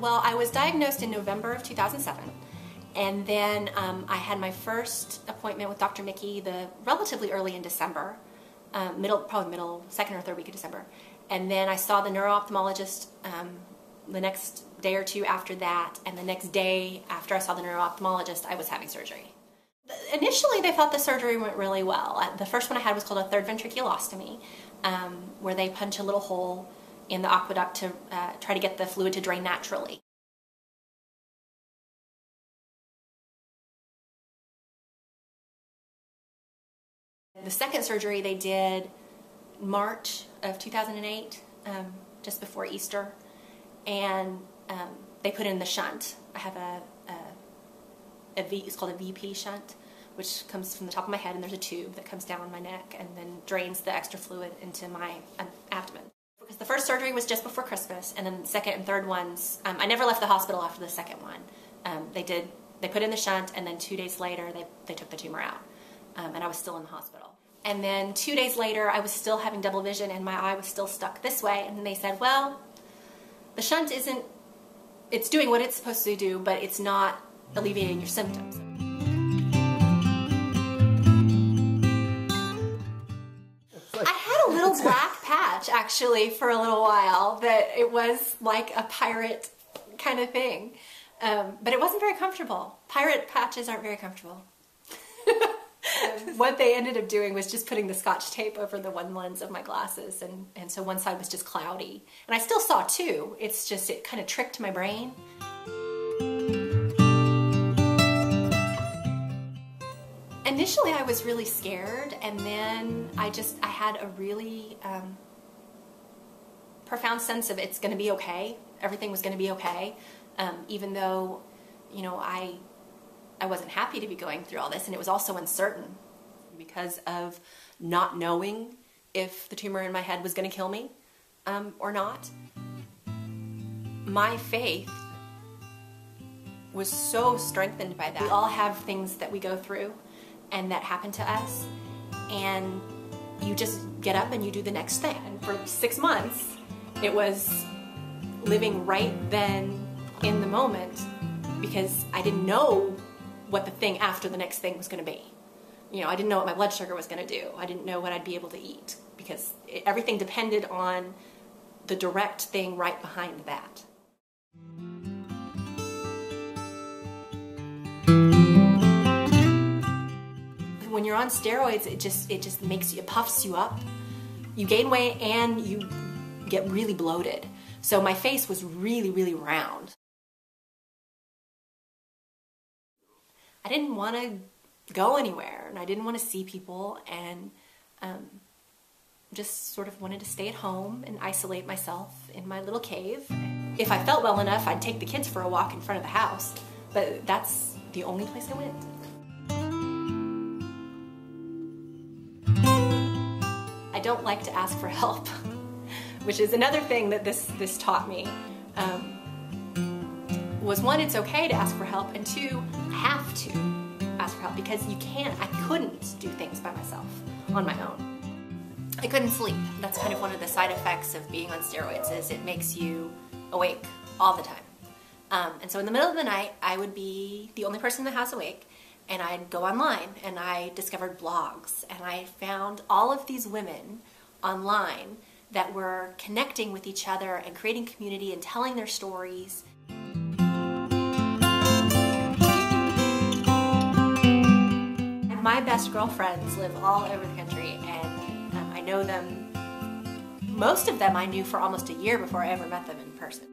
Well, I was diagnosed in November of 2007, and then I had my first appointment with Dr. Mickey relatively early in December, probably middle, second or third week of December. And then I saw the neuro-ophthalmologist the next day or two after that, and the next day after I saw the neuro-ophthalmologist, I was having surgery. Initially, they thought the surgery went really well. The first one I had was called a third ventriculostomy, where they punch a little hole in the aqueduct to try to get the fluid to drain naturally. The second surgery they did March of 2008, just before Easter, and they put in the shunt. I have it's called a VP shunt, which comes from the top of my head, and there's a tube that comes down my neck and then drains the extra fluid into my abdomen. Because the first surgery was just before Christmas, and then the second and third ones, I never left the hospital after the second one. They put in the shunt, and then 2 days later they took the tumor out, and I was still in the hospital. And then 2 days later, I was still having double vision, and my eye was still stuck this way, and they said, well, the shunt it's doing what it's supposed to do, but it's not alleviating your symptoms. I had a little black patch, actually, for a little while, that it was like a pirate kind of thing. But it wasn't very comfortable. Pirate patches aren't very comfortable. What they ended up doing was just putting the Scotch tape over the one lens of my glasses, and so one side was just cloudy. And I still saw too, it's just, it kind of tricked my brain. Initially I was really scared, and then I had a really profound sense of it's going to be okay. Everything was going to be okay, even though, you know, I wasn't happy to be going through all this, and it was also uncertain because of not knowing if the tumor in my head was going to kill me or not. My faith was so strengthened by that. We all have things that we go through and that happen to us, and you just get up and you do the next thing. And for 6 months, it was living right then in the moment, because I didn't know what the thing after the next thing was going to be. You know, I didn't know what my blood sugar was going to do. I didn't know what I'd be able to eat, because everything depended on the direct thing right behind that. When you're on steroids, it just makes you, it puffs you up. You gain weight and you get really bloated. So my face was really, really round. I didn't want to go anywhere, and I didn't want to see people, and just sort of wanted to stay at home and isolate myself in my little cave. If I felt well enough, I'd take the kids for a walk in front of the house, but that's the only place I went. I don't like to ask for help, which is another thing that this taught me. Was one, it's okay to ask for help, and two, I have to ask for help, because I couldn't do things by myself on my own. I couldn't sleep. That's kind of one of the side effects of being on steroids, is it makes you awake all the time. And so in the middle of the night, I would be the only person in the house awake, and I'd go online, and I discovered blogs, and I found all of these women online that were connecting with each other and creating community and telling their stories. My best girlfriends live all over the country, and I know them, most of them I knew for almost a year before I ever met them in person.